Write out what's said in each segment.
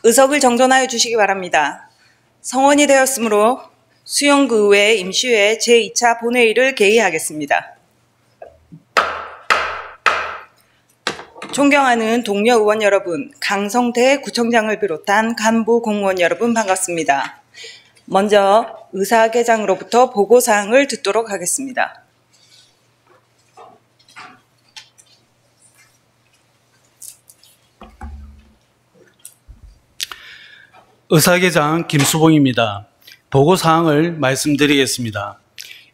의석을 정돈하여 주시기 바랍니다. 성원이 되었으므로 수영구의회 임시회 제2차 본회의를 개의하겠습니다. 존경하는 동료 의원 여러분, 강성태 구청장을 비롯한 간부 공무원 여러분 반갑습니다. 먼저 의사개장으로부터 보고사항을 듣도록 하겠습니다. 의사개장 김수봉입니다. 보고사항을 말씀드리겠습니다.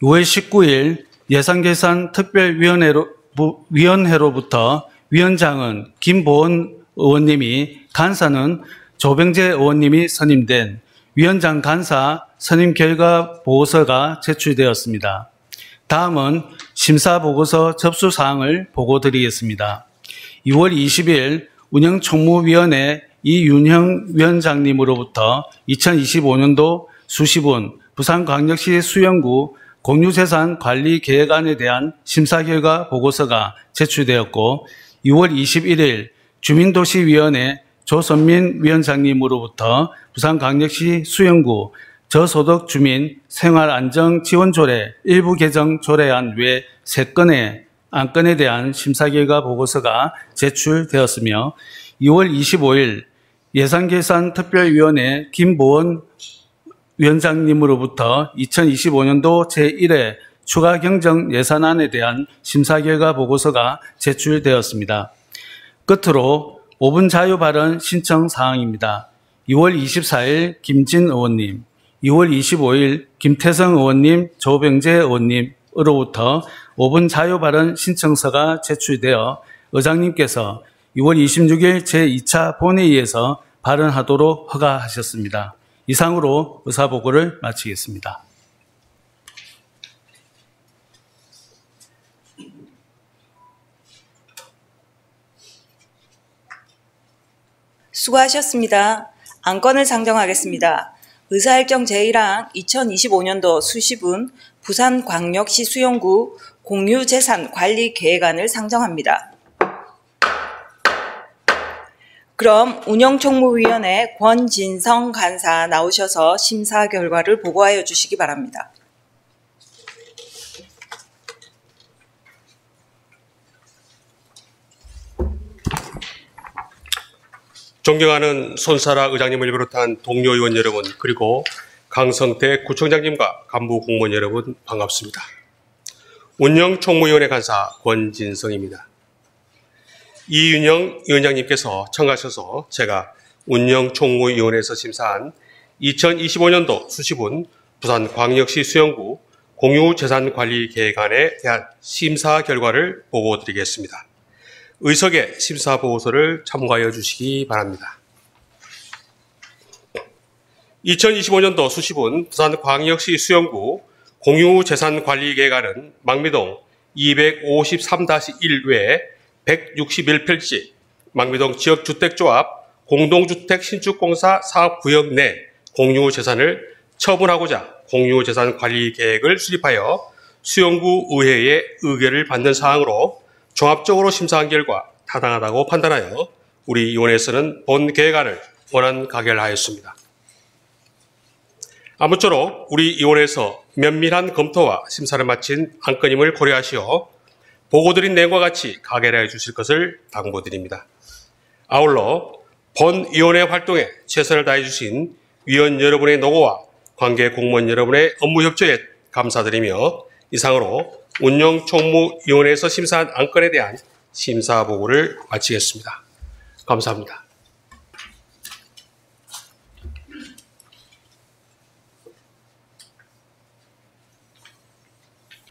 6월 19일 예산계산특별위원회로부터 위원장은 김보원 의원님이, 간사는 조병재 의원님이 선임된 위원장 간사 선임 결과 보고서가 제출되었습니다. 다음은 심사보고서 접수사항을 보고드리겠습니다. 2월 20일 운영총무위원회 이윤형 위원장님으로부터 2025년도 수시분 부산광역시 수영구 공유재산관리계획안에 대한 심사결과 보고서가 제출되었고, 6월 21일 주민도시위원회 조선민 위원장님으로부터 부산광역시 수영구 저소득주민 생활안정지원조례 일부 개정 조례안 외 3건의 안건에 대한 심사결과 보고서가 제출되었으며, 2월 25일 예산계산특별위원회 김보원 위원장님으로부터 2025년도 제1회 추가경정 예산안에 대한 심사결과 보고서가 제출되었습니다. 끝으로 5분 자유발언 신청 사항입니다. 2월 24일 김진 의원님, 2월 25일 김태성 의원님, 조병재 의원님으로부터 5분 자유발언 신청서가 제출되어 의장님께서 6월 26일 제2차 본회의에서 발언하도록 허가하셨습니다. 이상으로 의사보고를 마치겠습니다. 수고하셨습니다. 안건을 상정하겠습니다. 의사일정 제1항 2025년도 수시분 부산광역시 수영구 공유재산관리계획안을 상정합니다. 그럼 운영총무위원회 권진성 간사 나오셔서 심사 결과를 보고하여 주시기 바랍니다. 존경하는 손사라 의장님을 비롯한 동료 의원 여러분, 그리고 강성태 구청장님과 간부 공무원 여러분 반갑습니다. 운영총무위원회 간사 권진성입니다. 이윤영 위원장님께서 청하셔서 제가 운영총무위원회에서 심사한 2025년도 수시분 부산광역시 수영구 공유재산관리계획안에 대한 심사 결과를 보고드리겠습니다. 의석의 심사보고서를 참고하여 주시기 바랍니다. 2025년도 수시분 부산광역시 수영구 공유재산관리계획안은 망미동 253-1 외에 161필지 망미동 지역주택조합 공동주택 신축공사 사업구역 내 공유재산을 처분하고자 공유재산관리계획을 수립하여 수영구 의회의 의결을 받는 사항으로 종합적으로 심사한 결과 타당하다고 판단하여 우리 위원회에서는 본 계획안을 원안 가결하였습니다. 아무쪼록 우리 위원회에서 면밀한 검토와 심사를 마친 안건임을 고려하시어 보고드린 내용과 같이 가결하여 주실 것을 당부드립니다. 아울러 본 위원회 활동에 최선을 다해 주신 위원 여러분의 노고와 관계 공무원 여러분의 업무 협조에 감사드리며, 이상으로 운영총무위원회에서 심사한 안건에 대한 심사 보고를 마치겠습니다. 감사합니다.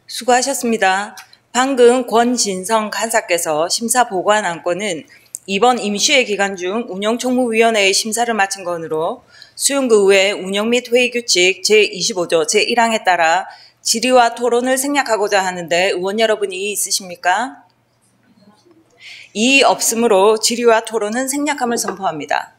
수고하셨습니다. 방금 권진성 간사께서 심사 보고한 안건은 이번 임시회 기간 중 운영총무위원회의 심사를 마친 건으로 수영구의회 운영 및 회의규칙 제25조 제1항에 따라 질의와 토론을 생략하고자 하는데 의원 여러분 이의 있으십니까? 이의 없으므로 질의와 토론은 생략함을 선포합니다.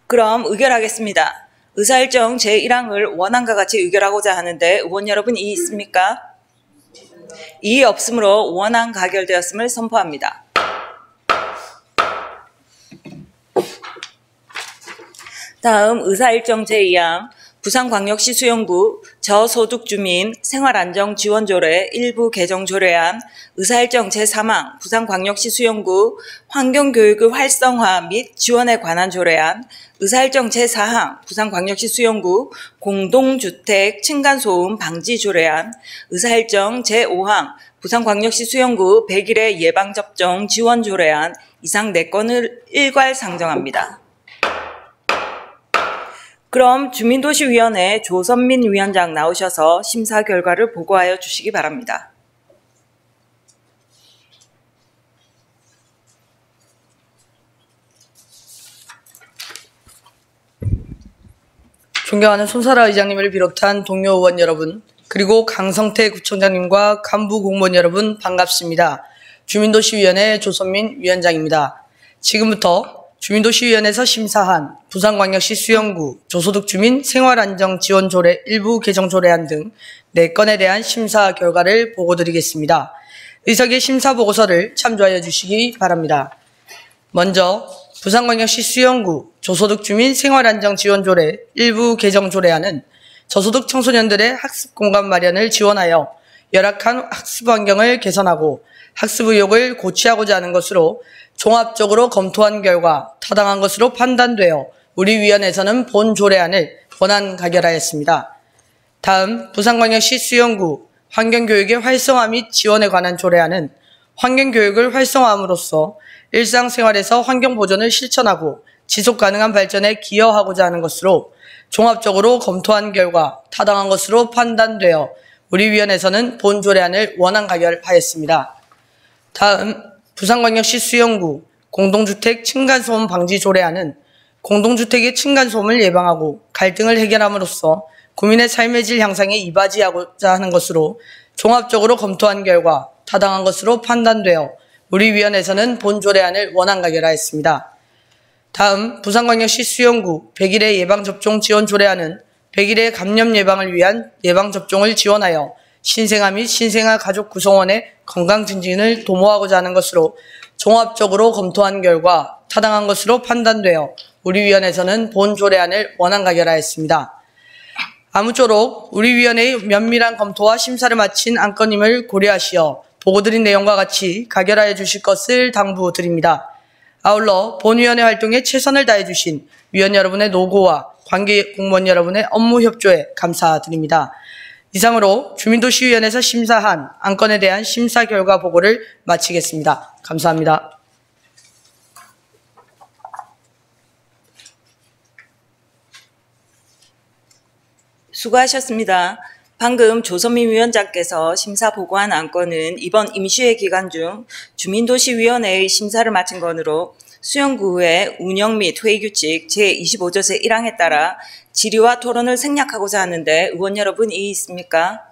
그럼 의결하겠습니다. 의사일정 제1항을 원안과 같이 의결하고자 하는데 의원 여러분 이의 있습니까? 이의 없으므로 원안 가결되었음을 선포합니다. 다음 의사일정 제2항 부산광역시 수용구 저소득주민 생활안정지원조례 일부 개정 조례안, 의사일정 제3항 부산광역시 수용구 환경교육의 활성화 및 지원에 관한 조례안, 의사일정 제4항 부산광역시 수용구 공동주택 층간소음 방지 조례안, 의사일정 제5항 부산광역시 수용구 100일의 예방접종 지원 조례안 이상 4건을 일괄 상정합니다. 그럼 주민도시위원회 조선민 위원장 나오셔서 심사 결과를 보고하여 주시기 바랍니다. 존경하는 손사라 의장님을 비롯한 동료 의원 여러분, 그리고 강성태 구청장님과 간부 공무원 여러분 반갑습니다. 주민도시위원회 조선민 위원장입니다. 지금부터 주민도시위원회에서 심사한 부산광역시 수용구 저소득주민 생활안정지원조례 일부 개정조례안 등 4건에 대한 심사 결과를 보고드리겠습니다. 의석의 심사보고서를 참조하여 주시기 바랍니다. 먼저 부산광역시 수용구 저소득주민 생활안정지원조례 일부 개정조례안은 저소득 청소년들의 학습공간 마련을 지원하여 열악한 학습 환경을 개선하고 학습 의욕을 고취하고자 하는 것으로 종합적으로 검토한 결과 타당한 것으로 판단되어 우리 위원회에서는 본 조례안을 원안 가결하였습니다. 다음 부산광역시 수용구 환경교육의 활성화 및 지원에 관한 조례안은 환경교육을 활성화함으로써 일상생활에서 환경보존을 실천하고 지속가능한 발전에 기여하고자 하는 것으로 종합적으로 검토한 결과 타당한 것으로 판단되어 우리 위원회에서는 본 조례안을 원안 가결하였습니다. 다음 부산광역시 수용구 공동주택 층간소음 방지 조례안은 공동주택의 층간소음을 예방하고 갈등을 해결함으로써 국민의 삶의 질 향상에 이바지하고자 하는 것으로 종합적으로 검토한 결과 타당한 것으로 판단되어 우리 위원회에서는 본 조례안을 원안 가결하였습니다. 다음 부산광역시 수용구 100일의 예방접종 지원 조례안은 100일의 감염 예방을 위한 예방접종을 지원하여 신생아 및 신생아 가족 구성원의 건강 증진을 도모하고자 하는 것으로 종합적으로 검토한 결과 타당한 것으로 판단되어 우리 위원회에서는 본 조례안을 원안 가결하였습니다. 아무쪼록 우리 위원회의 면밀한 검토와 심사를 마친 안건임을 고려하시어 보고드린 내용과 같이 가결하여 주실 것을 당부드립니다. 아울러 본위원회 활동에 최선을 다해 주신 위원 여러분의 노고와 관계 공무원 여러분의 업무 협조에 감사드립니다. 이상으로 주민도시위원회에서 심사한 안건에 대한 심사 결과 보고를 마치겠습니다. 감사합니다. 수고하셨습니다. 방금 조선민 위원장께서 심사 보고한 안건은 이번 임시회 기간 중 주민도시위원회의 심사를 마친 건으로 수용구의 운영 및 회의규칙 제25조 제1항에 따라 질의와 토론을 생략하고자 하는데 의원 여러분 이의 있습니까?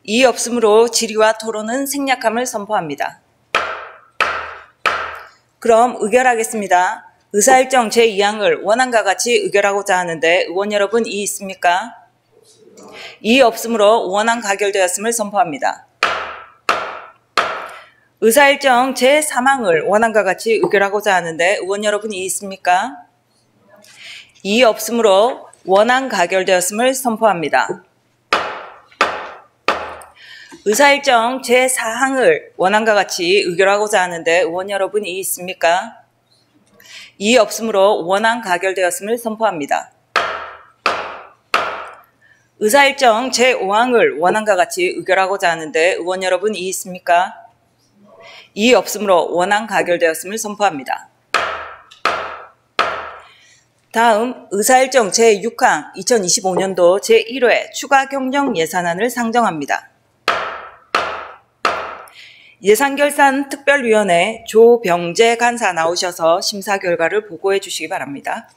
이의 없으므로 질의와 토론은 생략함을 선포합니다. 그럼 의결하겠습니다. 의사일정 제2항을 원안과 같이 의결하고자 하는데 의원 여러분 이의 있습니까? 이의 없으므로 원안 가결되었음을 선포합니다. 의사일정 제3항을 원안과 같이 의결하고자 하는데 의원 여러분 이의 있습니까? 이의 없으므로 원안 가결되었음을 선포합니다. 의사일정 제4항을 원안과 같이 의결하고자 하는데 의원 여러분 이의 있습니까? 이의 없으므로 원안 가결되었음을 선포합니다. 의사일정 제5항을 원안과 같이 의결하고자 하는데 의원 여러분 이의 있습니까? 이의 없으므로 원안 가결되었음을 선포합니다. 다음 의사일정 제6항 2025년도 제1회 추가 경정 예산안을 상정합니다. 예산결산특별위원회 조병재 간사 나오셔서 심사 결과를 보고해 주시기 바랍니다.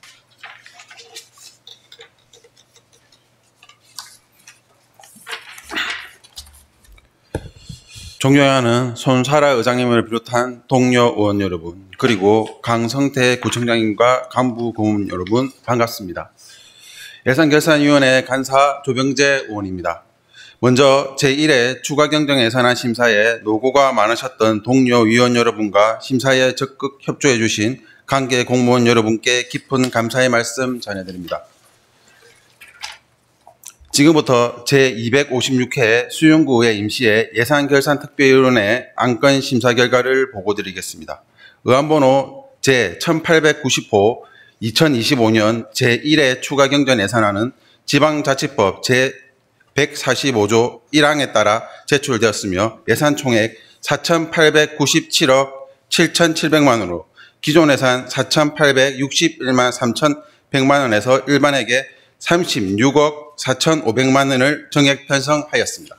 존경하는 손사라 의장님을 비롯한 동료 의원 여러분, 그리고 강성태 구청장님과 간부 고문 여러분 반갑습니다. 예산결산위원회 간사 조병재 의원입니다. 먼저 제1회 추가경정 예산안 심사에 노고가 많으셨던 동료 위원 여러분과 심사에 적극 협조해 주신 관계 공무원 여러분께 깊은 감사의 말씀 전해드립니다. 지금부터 제256회 수용구의회 임시회 예산결산특별위원회 안건 심사 결과를 보고드리겠습니다. 의안번호 제1890호 2025년 제1회 추가경정 예산안은 지방자치법 제145조 1항에 따라 제출되었으며 예산 총액 4,897억 7,700만 원으로 기존 예산 4,861만 3,100만 원에서 일반에게 36억 4,500만 원을 정액 편성하였습니다.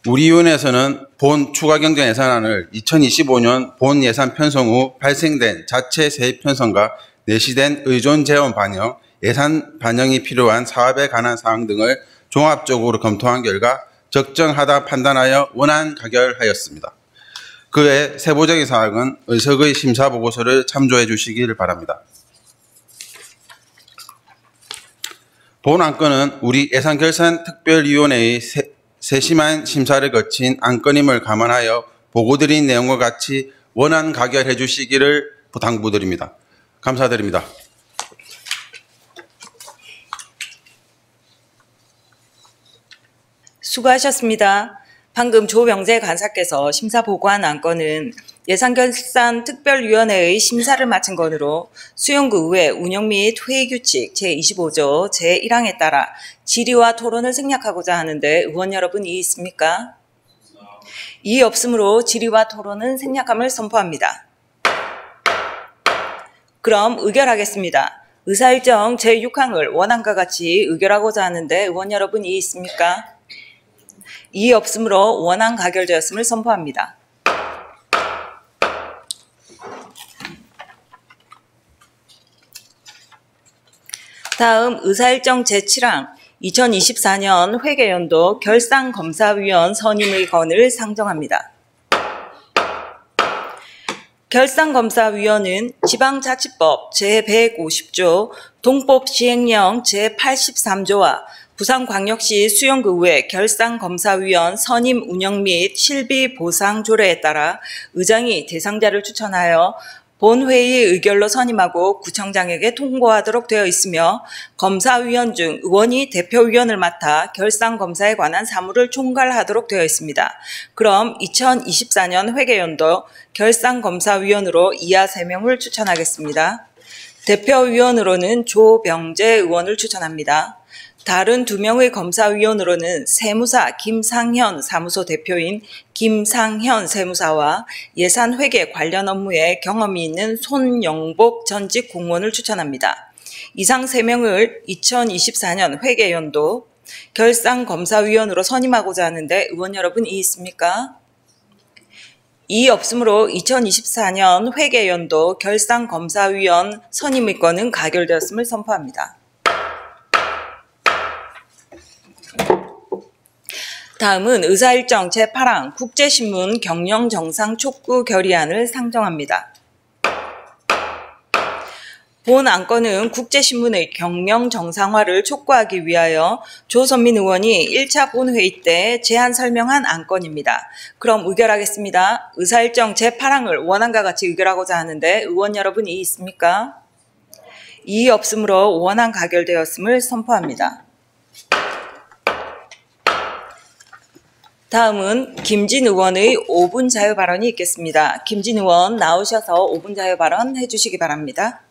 우리 위원회에서는 본 추가경정 예산안을 2025년 본 예산 편성 후 발생된 자체 세입 편성과 내시된 의존 재원 반영, 예산 반영이 필요한 사업에 관한 사항 등을 종합적으로 검토한 결과 적정하다 판단하여 원안 가결하였습니다. 그 외 세부적인 사항은 의석의 심사 보고서를 참조해 주시길 바랍니다. 본 안건은 우리 예산결산특별위원회의 세심한 심사를 거친 안건임을 감안하여 보고드린 내용과 같이 원안 가결해 주시기를 당부드립니다. 감사드립니다. 수고하셨습니다. 방금 조병재 간사께서 심사 보고한 안건은 예산결산특별위원회의 심사를 마친 건으로 수용구 의회 운영 및 회의규칙 제25조 제1항에 따라 질의와 토론을 생략하고자 하는데 의원 여러분 이의 있습니까? 이의 없으므로 질의와 토론은 생략함을 선포합니다. 그럼 의결하겠습니다. 의사일정 제6항을 원안과 같이 의결하고자 하는데 의원 여러분 이의 있습니까? 이의 없으므로 원안 가결되었음을 선포합니다. 다음 의사일정 제7항 2024년 회계연도 결산검사위원 선임의 건을 상정합니다. 결산검사위원은 지방자치법 제150조, 동법시행령 제83조와 부산광역시 수용구의회 결산검사위원 선임 운영 및 실비 보상 조례에 따라 의장이 대상자를 추천하여 본회의 의결로 선임하고 구청장에게 통보하도록 되어 있으며 검사위원 중 의원이 대표위원을 맡아 결산검사에 관한 사무를 총괄하도록 되어 있습니다. 그럼 2024년 회계연도 결산검사위원으로 이하 3명을 추천하겠습니다. 대표위원으로는 조병재 의원을 추천합니다. 다른 2명의 검사위원으로는 세무사 김상현 사무소 대표인 김상현 세무사와 예산회계 관련 업무에 경험이 있는 손영복 전직 공무원을 추천합니다. 이상 3명을 2024년 회계연도 결산검사위원으로 선임하고자 하는데 의원 여러분 이의 있습니까? 이의 없으므로 2024년 회계연도 결산검사위원 선임의 건은 가결되었음을 선포합니다. 다음은 의사일정 제8항 국제신문 경영정상 촉구 결의안을 상정합니다. 본 안건은 국제신문의 경영정상화를 촉구하기 위하여 조선민 의원이 1차 본회의 때 제안 설명한 안건입니다. 그럼 의결하겠습니다. 의사일정 제8항을 원안과 같이 의결하고자 하는데 의원 여러분 이의 있습니까? 이의 없으므로 원안 가결되었음을 선포합니다. 다음은 김진 의원의 5분 자유 발언이 있겠습니다. 김진 의원 나오셔서 5분 자유 발언 해주시기 바랍니다.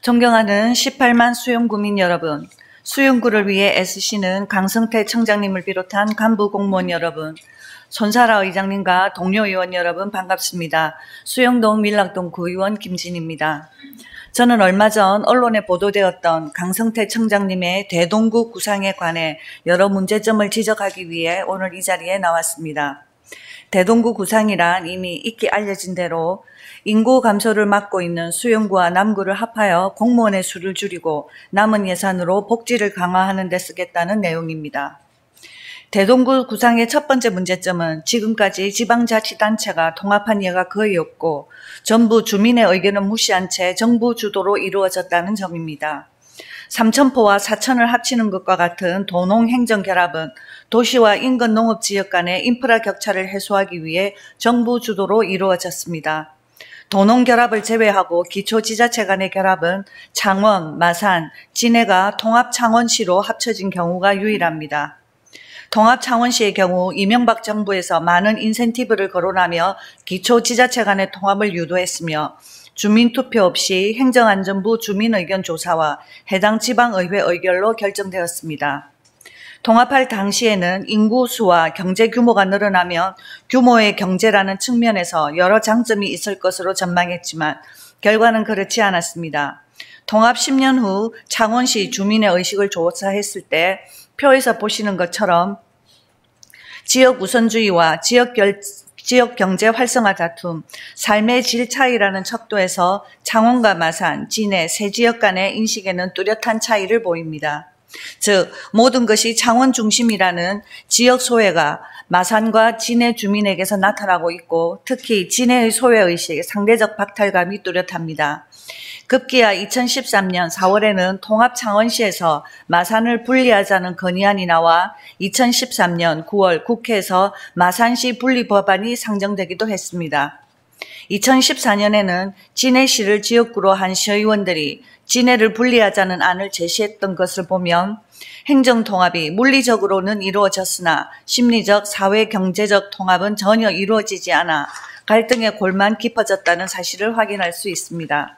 존경하는 18만 수용구민 여러분, 수용구를 위해 애쓰시는 강성태 청장님을 비롯한 간부 공무원 여러분, 손사라 의장님과 동료 의원 여러분 반갑습니다. 수용동 밀락동 구의원 김진입니다. 저는 얼마 전 언론에 보도되었던 강성태 청장님의 대동구 구상에 관해 여러 문제점을 지적하기 위해 오늘 이 자리에 나왔습니다. 대동구 구상이란 이미 익히 알려진 대로 인구 감소를 막고 있는 수용구와 남구를 합하여 공무원의 수를 줄이고 남은 예산으로 복지를 강화하는 데 쓰겠다는 내용입니다. 대동구 구상의 첫 번째 문제점은 지금까지 지방자치단체가 통합한 예가 거의 없고 전부 주민의 의견을 무시한 채 정부 주도로 이루어졌다는 점입니다. 삼천포와 사천을 합치는 것과 같은 도농 행정 결합은 도시와 인근 농업지역 간의 인프라 격차를 해소하기 위해 정부 주도로 이루어졌습니다. 도농 결합을 제외하고 기초지자체 간의 결합은 창원, 마산, 진해가 통합 창원시로 합쳐진 경우가 유일합니다. 통합 창원시의 경우 이명박 정부에서 많은 인센티브를 거론하며 기초지자체 간의 통합을 유도했으며 주민투표 없이 행정안전부 주민의견조사와 해당 지방의회 의결로 결정되었습니다. 통합할 당시에는 인구수와 경제 규모가 늘어나면 규모의 경제라는 측면에서 여러 장점이 있을 것으로 전망했지만 결과는 그렇지 않았습니다. 통합 10년 후 창원시 주민의 의식을 조사했을 때 표에서 보시는 것처럼 지역 우선주의와 지역 경제 활성화 다툼, 삶의 질 차이라는 척도에서 창원과 마산, 진해 세 지역 간의 인식에는 뚜렷한 차이를 보입니다. 즉 모든 것이 창원 중심이라는 지역 소외가 마산과 진해 주민에게서 나타나고 있고 특히 진해의 소외의식의 상대적 박탈감이 뚜렷합니다. 급기야 2013년 4월에는 통합 창원시에서 마산을 분리하자는 건의안이 나와 2013년 9월 국회에서 마산시 분리 법안이 상정되기도 했습니다. 2014년에는 진해시를 지역구로 한 시의원들이 진해를 분리하자는 안을 제시했던 것을 보면 행정통합이 물리적으로는 이루어졌으나 심리적, 사회, 경제적 통합은 전혀 이루어지지 않아 갈등의 골만 깊어졌다는 사실을 확인할 수 있습니다.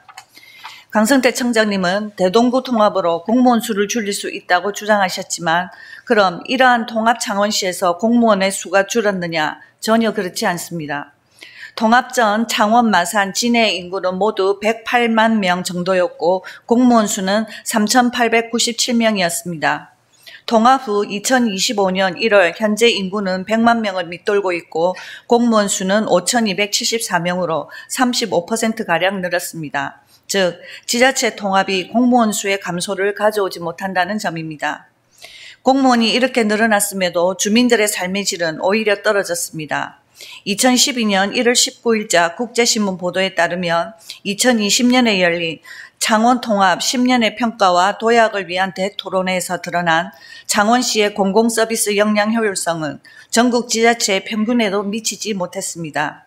강성태 청장님은 대동구 통합으로 공무원 수를 줄일 수 있다고 주장하셨지만 그럼 이러한 통합 창원시에서 공무원의 수가 줄었느냐? 전혀 그렇지 않습니다. 통합 전 창원, 마산, 진해 인구는 모두 108만 명 정도였고 공무원 수는 3,897명이었습니다. 통합 후 2025년 1월 현재 인구는 100만 명을 밑돌고 있고 공무원 수는 5,274명으로 35%가량 늘었습니다. 즉 지자체 통합이 공무원 수의 감소를 가져오지 못한다는 점입니다. 공무원이 이렇게 늘어났음에도 주민들의 삶의 질은 오히려 떨어졌습니다. 2012년 1월 19일자 국제신문 보도에 따르면 2020년에 열린 창원 통합 10년의 평가와 도약을 위한 대토론회에서 드러난 창원시의 공공서비스 역량 효율성은 전국 지자체의 평균에도 미치지 못했습니다.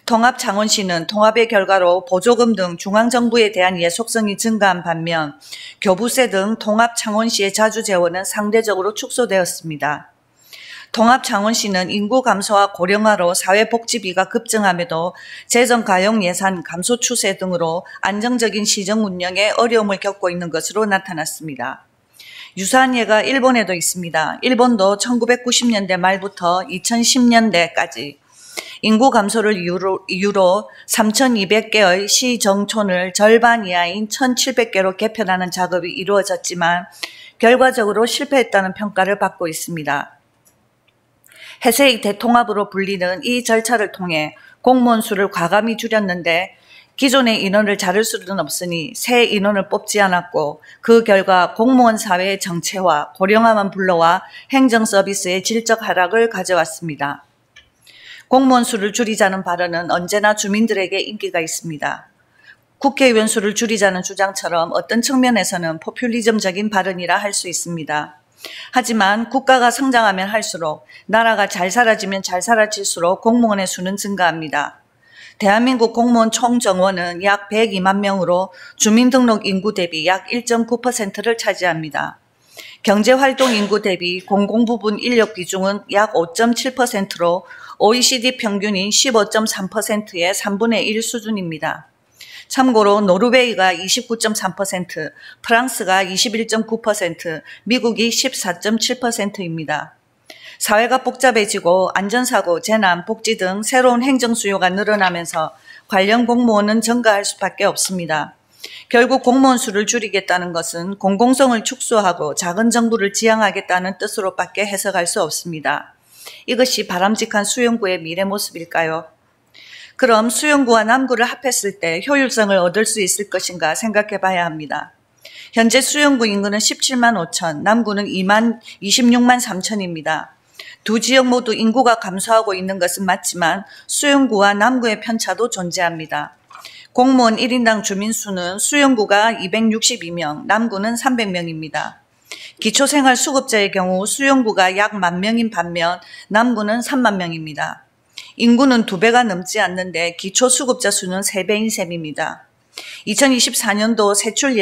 통합 창원시는 통합의 결과로 보조금 등 중앙정부에 대한 예속성이 증가한 반면 교부세 등 통합 창원시의 자주 재원은 상대적으로 축소되었습니다. 통합 창원시는 인구 감소와 고령화로 사회복지비가 급증함에도 재정 가용 예산 감소 추세 등으로 안정적인 시정 운영에 어려움을 겪고 있는 것으로 나타났습니다. 유사한 예가 일본에도 있습니다. 일본도 1990년대 말부터 2010년대까지 인구 감소를 이유로 3,200개의 시정촌을 절반 이하인 1,700개로 개편하는 작업이 이루어졌지만 결과적으로 실패했다는 평가를 받고 있습니다. 해세익 대통합으로 불리는 이 절차를 통해 공무원 수를 과감히 줄였는데 기존의 인원을 자를 수는 없으니 새 인원을 뽑지 않았고 그 결과 공무원 사회의 정체화, 고령화만 불러와 행정 서비스의 질적 하락을 가져왔습니다. 공무원 수를 줄이자는 발언은 언제나 주민들에게 인기가 있습니다. 국회의원 수를 줄이자는 주장처럼 어떤 측면에서는 포퓰리즘적인 발언이라 할 수 있습니다. 하지만 국가가 성장하면 할수록 나라가 잘 살아지면 잘 살아질수록 공무원의 수는 증가합니다. 대한민국 공무원 총 정원은 약 102만 명으로 주민등록 인구 대비 약 1.9%를 차지합니다. 경제활동 인구 대비 공공부문 인력 비중은 약 5.7%로 OECD 평균인 15.3%의 3분의 1 수준입니다. 참고로 노르웨이가 29.3%, 프랑스가 21.9%, 미국이 14.7%입니다. 사회가 복잡해지고 안전사고, 재난, 복지 등 새로운 행정 수요가 늘어나면서 관련 공무원은 증가할 수밖에 없습니다. 결국 공무원 수를 줄이겠다는 것은 공공성을 축소하고 작은 정부를 지향하겠다는 뜻으로밖에 해석할 수 없습니다. 이것이 바람직한 수용구의 미래 모습일까요? 그럼 수용구와 남구를 합했을 때 효율성을 얻을 수 있을 것인가 생각해 봐야 합니다. 현재 수용구 인구는 17만 5천, 남구는 26만 3천입니다. 두 지역 모두 인구가 감소하고 있는 것은 맞지만 수용구와 남구의 편차도 존재합니다. 공무원 1인당 주민수는 수영구가 262명, 남구는 300명입니다. 기초생활수급자의 경우 수영구가 약 10,000명인 반면 남구는 30,000명입니다. 인구는 2배가 넘지 않는데 기초수급자 수는 3배인 셈입니다. 2024년도 세출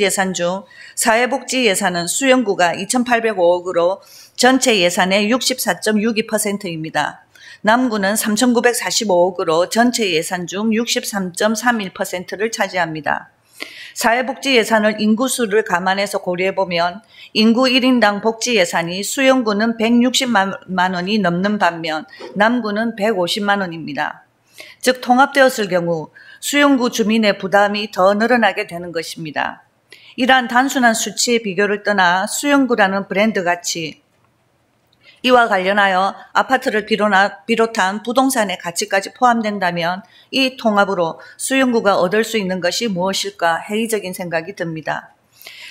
예산 중 사회복지 예산은 수영구가 2,805억으로 전체 예산의 64.62%입니다. 남구는 3,945억으로 전체 예산 중 63.31%를 차지합니다. 사회복지 예산을 인구수를 감안해서 고려해보면 인구 1인당 복지 예산이 수영구는 160만 원이 넘는 반면 남구는 150만 원입니다. 즉 통합되었을 경우 수영구 주민의 부담이 더 늘어나게 되는 것입니다. 이러한 단순한 수치의 비교를 떠나 수영구라는 브랜드 가치, 이와 관련하여 아파트를 비롯한 부동산의 가치까지 포함된다면 이 통합으로 수영구가 얻을 수 있는 것이 무엇일까 회의적인 생각이 듭니다.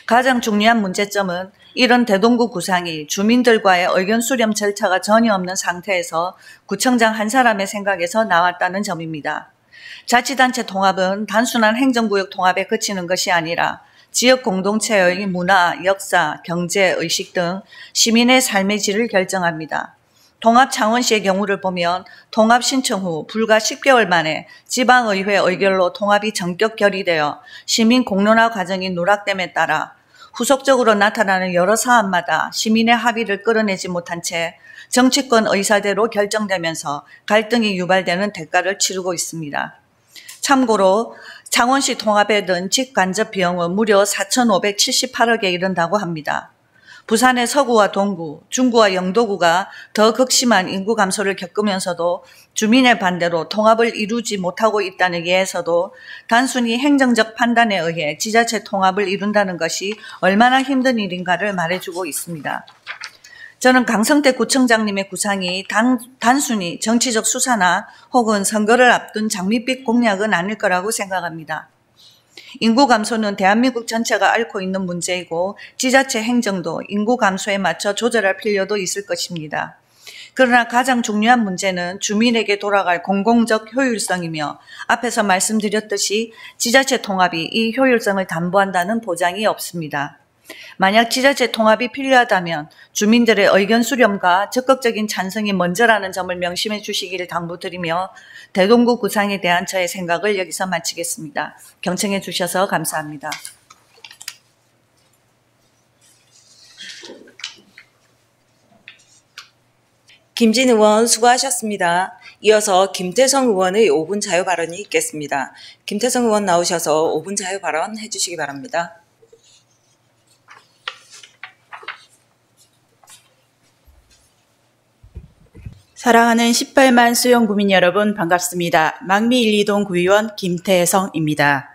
가장 중요한 문제점은 이런 대동구 구상이 주민들과의 의견 수렴 절차가 전혀 없는 상태에서 구청장 한 사람의 생각에서 나왔다는 점입니다. 자치단체 통합은 단순한 행정구역 통합에 그치는 것이 아니라 지역 공동체의 문화, 역사, 경제, 의식 등 시민의 삶의 질을 결정합니다. 통합 창원시의 경우를 보면 통합 신청 후 불과 10개월 만에 지방의회 의결로 통합이 전격 결의되어 시민 공론화 과정이 누락됨에 따라 후속적으로 나타나는 여러 사안마다 시민의 합의를 끌어내지 못한 채 정치권 의사대로 결정되면서 갈등이 유발되는 대가를 치르고 있습니다. 참고로 창원시 통합에 든 직간접 비용은 무려 4,578억에 이른다고 합니다. 부산의 서구와 동구, 중구와 영도구가 더 극심한 인구 감소를 겪으면서도 주민의 반대로 통합을 이루지 못하고 있다는 예에서도 단순히 행정적 판단에 의해 지자체 통합을 이룬다는 것이 얼마나 힘든 일인가를 말해주고 있습니다. 저는 강성태 구청장님의 구상이 단순히 정치적 수사나 혹은 선거를 앞둔 장밋빛 공약은 아닐 거라고 생각합니다. 인구 감소는 대한민국 전체가 앓고 있는 문제이고 지자체 행정도 인구 감소에 맞춰 조절할 필요도 있을 것입니다. 그러나 가장 중요한 문제는 주민에게 돌아갈 공공적 효율성이며 앞에서 말씀드렸듯이 지자체 통합이 이 효율성을 담보한다는 보장이 없습니다. 만약 지자체 통합이 필요하다면 주민들의 의견 수렴과 적극적인 찬성이 먼저라는 점을 명심해 주시기를 당부드리며 대동구 구상에 대한 저의 생각을 여기서 마치겠습니다. 경청해 주셔서 감사합니다. 김진 의원 수고하셨습니다. 이어서 김태성 의원의 5분 자유 발언이 있겠습니다. 김태성 의원 나오셔서 5분 자유 발언 해주시기 바랍니다. 사랑하는 18만 수영구민 여러분 반갑습니다. 망미 1, 2동 구의원 김태성입니다.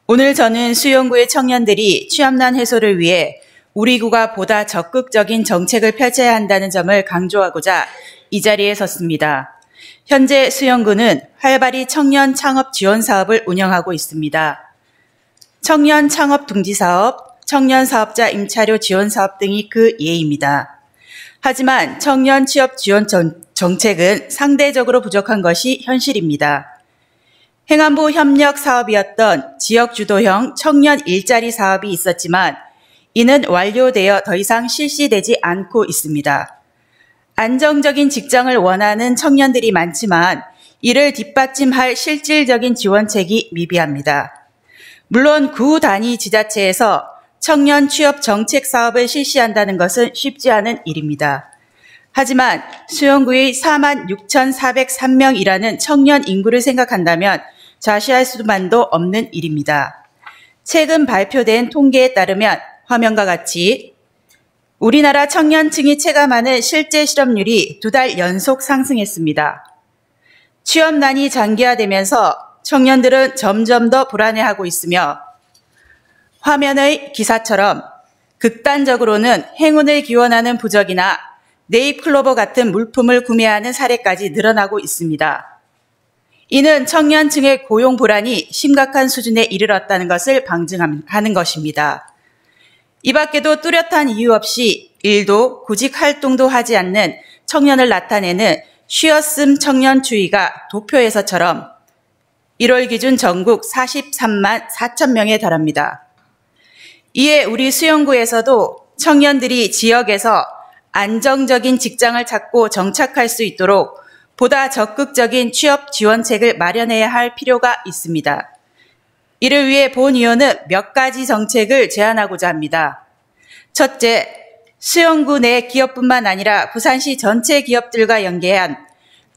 오늘 저는 수영구의 청년들이 취업난 해소를 위해 우리 구가 보다 적극적인 정책을 펼쳐야 한다는 점을 강조하고자 이 자리에 섰습니다. 현재 수영구는 활발히 청년 창업 지원 사업을 운영하고 있습니다. 청년 창업 둥지 사업, 청년 사업자 임차료 지원 사업 등이 그 예입니다. 하지만 청년 취업 지원 정책은 상대적으로 부족한 것이 현실입니다. 행안부 협력 사업이었던 지역 주도형 청년 일자리 사업이 있었지만 이는 완료되어 더 이상 실시되지 않고 있습니다. 안정적인 직장을 원하는 청년들이 많지만 이를 뒷받침할 실질적인 지원책이 미비합니다. 물론 구 단위 지자체에서 청년 취업 정책 사업을 실시한다는 것은 쉽지 않은 일입니다. 하지만 수영구의 46,403명이라는 청년 인구를 생각한다면 좌시할 수만도 없는 일입니다. 최근 발표된 통계에 따르면 화면과 같이 우리나라 청년층이 체감하는 실제 실업률이 2달 연속 상승했습니다. 취업난이 장기화되면서 청년들은 점점 더 불안해하고 있으며 화면의 기사처럼 극단적으로는 행운을 기원하는 부적이나 네잎클로버 같은 물품을 구매하는 사례까지 늘어나고 있습니다. 이는 청년층의 고용 불안이 심각한 수준에 이르렀다는 것을 방증하는 것입니다. 이 밖에도 뚜렷한 이유 없이 일도 구직 활동도 하지 않는 청년을 나타내는 쉬었음 청년추위가 도표에서처럼 1월 기준 전국 43만 4천 명에 달합니다. 이에 우리 수영구에서도 청년들이 지역에서 안정적인 직장을 찾고 정착할 수 있도록 보다 적극적인 취업 지원책을 마련해야 할 필요가 있습니다. 이를 위해 본위원은 몇 가지 정책을 제안하고자 합니다. 첫째, 수영구 내 기업뿐만 아니라 부산시 전체 기업들과 연계한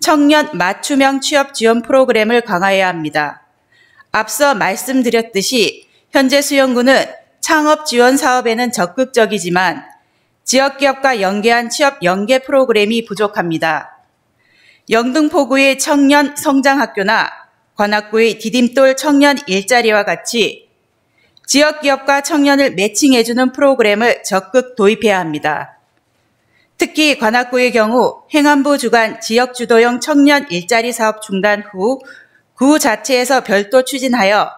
청년 맞춤형 취업 지원 프로그램을 강화해야 합니다. 앞서 말씀드렸듯이 현재 수영구는 창업 지원 사업에는 적극적이지만 지역기업과 연계한 취업 연계 프로그램이 부족합니다. 영등포구의 청년 성장학교나 관악구의 디딤돌 청년 일자리와 같이 지역기업과 청년을 매칭해주는 프로그램을 적극 도입해야 합니다. 특히 관악구의 경우 행안부 주관 지역주도형 청년 일자리 사업 중단 후 구 자체에서 별도 추진하여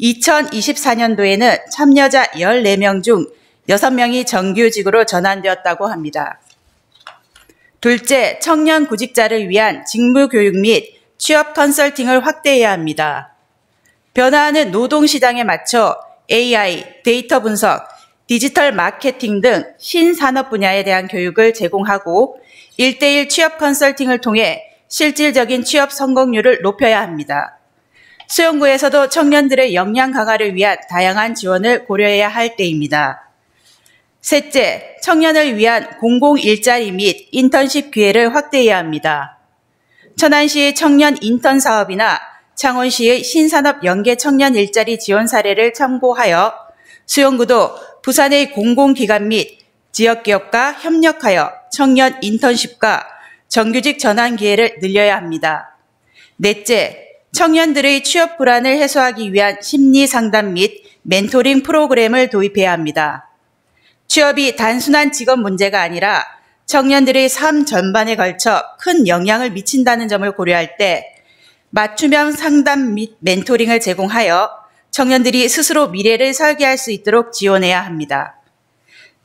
2024년도에는 참여자 14명 중 6명이 정규직으로 전환되었다고 합니다. 둘째, 청년 구직자를 위한 직무교육 및 취업 컨설팅을 확대해야 합니다. 변화하는 노동시장에 맞춰 AI, 데이터 분석, 디지털 마케팅 등 신산업 분야에 대한 교육을 제공하고 1:1 취업 컨설팅을 통해 실질적인 취업 성공률을 높여야 합니다. 수영구에서도 청년들의 역량 강화를 위한 다양한 지원을 고려해야 할 때입니다. 셋째, 청년을 위한 공공 일자리 및 인턴십 기회를 확대해야 합니다. 천안시의 청년 인턴 사업이나 창원시의 신산업 연계 청년 일자리 지원 사례를 참고하여 수영구도 부산의 공공기관 및 지역기업과 협력하여 청년 인턴십과 정규직 전환 기회를 늘려야 합니다. 넷째, 청년들의 취업 불안을 해소하기 위한 심리 상담 및 멘토링 프로그램을 도입해야 합니다. 취업이 단순한 직업 문제가 아니라 청년들의 삶 전반에 걸쳐 큰 영향을 미친다는 점을 고려할 때 맞춤형 상담 및 멘토링을 제공하여 청년들이 스스로 미래를 설계할 수 있도록 지원해야 합니다.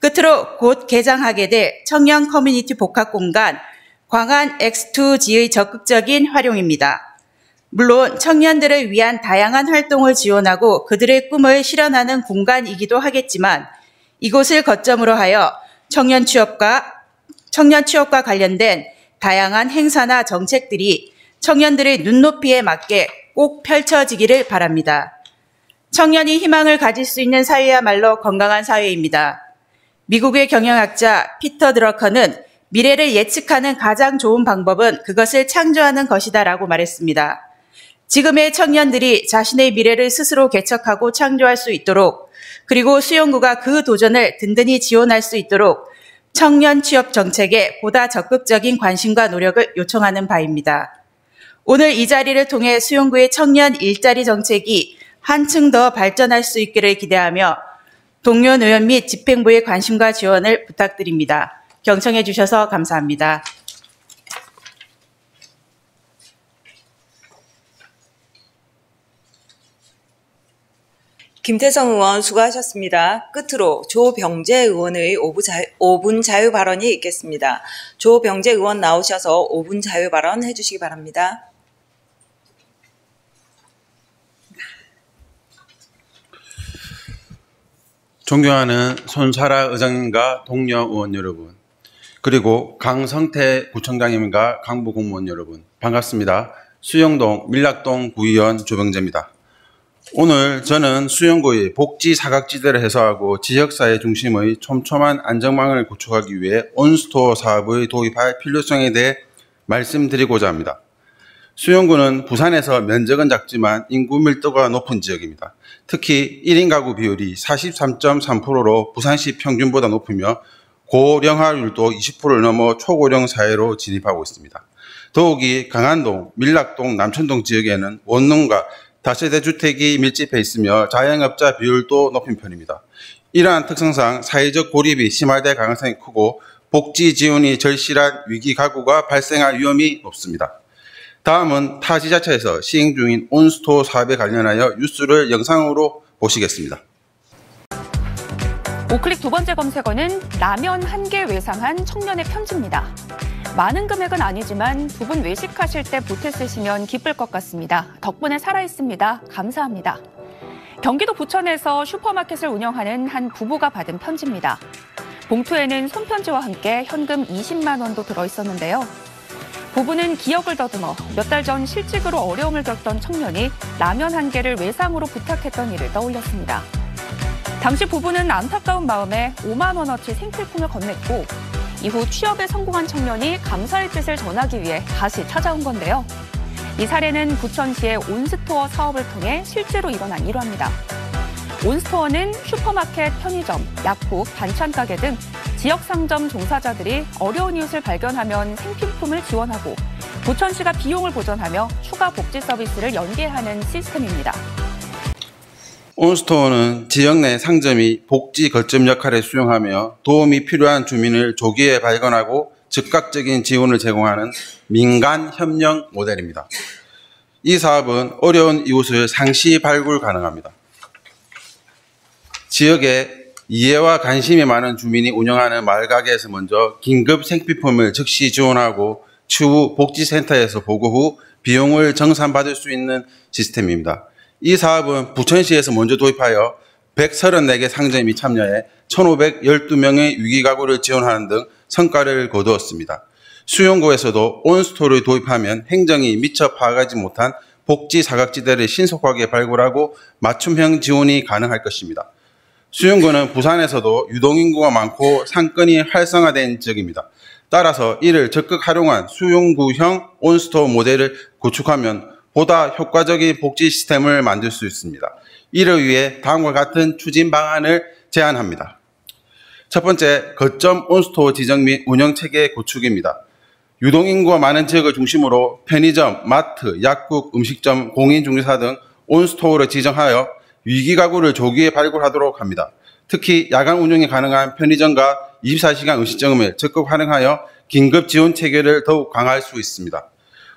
끝으로 곧 개장하게 될 청년 커뮤니티 복합공간 광안 X2G의 적극적인 활용입니다. 물론 청년들을 위한 다양한 활동을 지원하고 그들의 꿈을 실현하는 공간이기도 하겠지만 이곳을 거점으로 하여 청년 취업과 관련된 다양한 행사나 정책들이 청년들의 눈높이에 맞게 꼭 펼쳐지기를 바랍니다. 청년이 희망을 가질 수 있는 사회야말로 건강한 사회입니다. 미국의 경영학자 피터 드러커는 미래를 예측하는 가장 좋은 방법은 그것을 창조하는 것이다라고 말했습니다. 지금의 청년들이 자신의 미래를 스스로 개척하고 창조할 수 있도록 그리고 수영구가 그 도전을 든든히 지원할 수 있도록 청년 취업 정책에 보다 적극적인 관심과 노력을 요청하는 바입니다. 오늘 이 자리를 통해 수영구의 청년 일자리 정책이 한층 더 발전할 수 있기를 기대하며 동료 의원 및 집행부의 관심과 지원을 부탁드립니다. 경청해 주셔서 감사합니다. 김태성 의원 수고하셨습니다. 끝으로 조병재 의원의 5분 자유 발언이 있겠습니다. 조병재 의원 나오셔서 5분 자유 발언 해주시기 바랍니다. 존경하는 손사라 의장님과 동료 의원 여러분, 그리고 강성태 구청장님과 간부 공무원 여러분, 반갑습니다. 수영동 밀락동 구의원 조병재입니다. 오늘 저는 수영구의 복지 사각지대를 해소하고 지역사회 중심의 촘촘한 안전망을 구축하기 위해 온스토어 사업의 도입할 필요성에 대해 말씀드리고자 합니다. 수영구는 부산에서 면적은 작지만 인구 밀도가 높은 지역입니다. 특히 1인 가구 비율이 43.3%로 부산시 평균보다 높으며 고령화율도 20%를 넘어 초고령 사회로 진입하고 있습니다. 더욱이 강안동, 밀락동, 남천동 지역에는 원룸과 다세대 주택이 밀집해 있으며 자영업자 비율도 높은 편입니다. 이러한 특성상 사회적 고립이 심화될 가능성이 크고 복지 지원이 절실한 위기 가구가 발생할 위험이 높습니다. 다음은 타 지자체에서 시행 중인 온스토어 사업에 관련하여 뉴스를 영상으로 보시겠습니다. 오클릭 두 번째 검색어는 라면 한 개 외상한 청년의 편지입니다. 많은 금액은 아니지만 두 분 외식하실 때 보태 쓰시면 기쁠 것 같습니다. 덕분에 살아있습니다. 감사합니다. 경기도 부천에서 슈퍼마켓을 운영하는 한 부부가 받은 편지입니다. 봉투에는 손편지와 함께 현금 20만 원도 들어있었는데요. 부부는 기억을 더듬어 몇 달 전 실직으로 어려움을 겪던 청년이 라면 한 개를 외상으로 부탁했던 일을 떠올렸습니다. 당시 부부는 안타까운 마음에 5만 원어치 생필품을 건넸고 이후 취업에 성공한 청년이 감사의 뜻을 전하기 위해 다시 찾아온 건데요. 이 사례는 부천시의 온스토어 사업을 통해 실제로 일어난 일화입니다. 온스토어는 슈퍼마켓, 편의점, 약국, 반찬 가게 등 지역 상점 종사자들이 어려운 이웃을 발견하면 생필품을 지원하고 부천시가 비용을 보전하며 추가 복지 서비스를 연계하는 시스템입니다. 온스토어는 지역 내 상점이 복지 거점 역할을 수행하며 도움이 필요한 주민을 조기에 발견하고 즉각적인 지원을 제공하는 민간 협력 모델입니다. 이 사업은 어려운 이웃을 상시 발굴 가능합니다. 지역에 이해와 관심이 많은 주민이 운영하는 마을가게에서 먼저 긴급 생필품을 즉시 지원하고 추후 복지센터에서 보고 후 비용을 정산받을 수 있는 시스템입니다. 이 사업은 부천시에서 먼저 도입하여 134개 상점이 참여해 1,512명의 위기가구를 지원하는 등 성과를 거두었습니다. 수용구에서도 온스토어를 도입하면 행정이 미처 파악하지 못한 복지 사각지대를 신속하게 발굴하고 맞춤형 지원이 가능할 것입니다. 수용구는 부산에서도 유동인구가 많고 상권이 활성화된 지역입니다. 따라서 이를 적극 활용한 수용구형 온스토어 모델을 구축하면 보다 효과적인 복지 시스템을 만들 수 있습니다. 이를 위해 다음과 같은 추진 방안을 제안합니다. 첫 번째, 거점 온스토어 지정 및 운영 체계 구축입니다. 유동인구가 많은 지역을 중심으로 편의점, 마트, 약국, 음식점, 공인중개사 등 온스토어를 지정하여 위기가구를 조기에 발굴하도록 합니다. 특히 야간 운영이 가능한 편의점과 24시간 음식점을 적극 활용하여 긴급 지원 체계를 더욱 강화할 수 있습니다.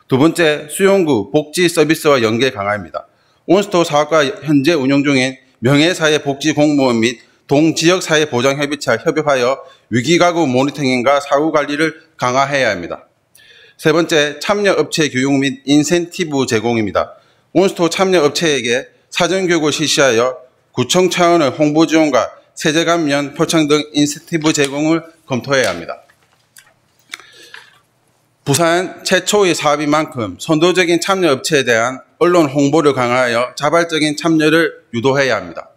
두 번째, 수용구 복지 서비스와 연계 강화입니다. 온스토어 사업과 현재 운영 중인 명예사회복지공무원 및 동지역사회보장협의체와 협업하여 위기가구 모니터링과 사후관리를 강화해야 합니다. 세 번째, 참여업체 교육 및 인센티브 제공입니다. 온스토어 참여업체에게 사전교육을 실시하여 구청 차원의 홍보 지원과 세제감면, 표창 등 인센티브 제공을 검토해야 합니다. 부산 최초의 사업인 만큼 선도적인 참여업체에 대한 언론 홍보를 강화하여 자발적인 참여를 유도해야 합니다.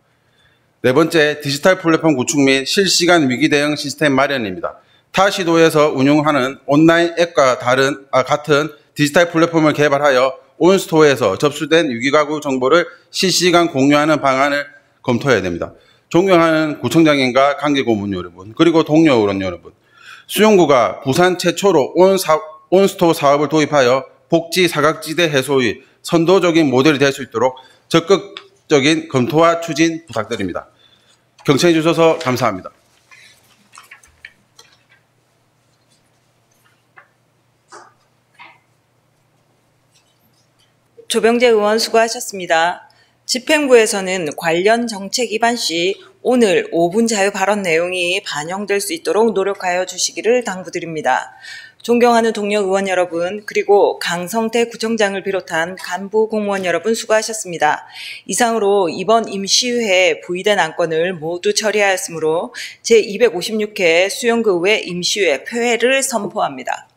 네 번째, 디지털 플랫폼 구축 및 실시간 위기 대응 시스템 마련입니다. 타 시도에서 운영하는 온라인 앱과 같은 디지털 플랫폼을 개발하여 온스토어에서 접수된 위기가구 정보를 실시간 공유하는 방안을 검토해야 됩니다. 존경하는 구청장님과 관계고문 여러분, 그리고 동료 의원 여러분, 수용구가 부산 최초로 온스토어 사업을 도입하여 복지 사각지대 해소의 선도적인 모델이 될 수 있도록 적극적인 검토와 추진 부탁드립니다. 경청해 주셔서 감사합니다. 조병재 의원 수고하셨습니다. 집행부에서는 관련 정책 위반 시 오늘 5분 자유 발언 내용이 반영될 수 있도록 노력하여 주시기를 당부드립니다. 존경하는 동료 의원 여러분, 그리고 강성태 구청장을 비롯한 간부 공무원 여러분 수고하셨습니다. 이상으로 이번 임시회에 부의된 안건을 모두 처리하였으므로 제256회 수용구의회 임시회 폐회를 선포합니다.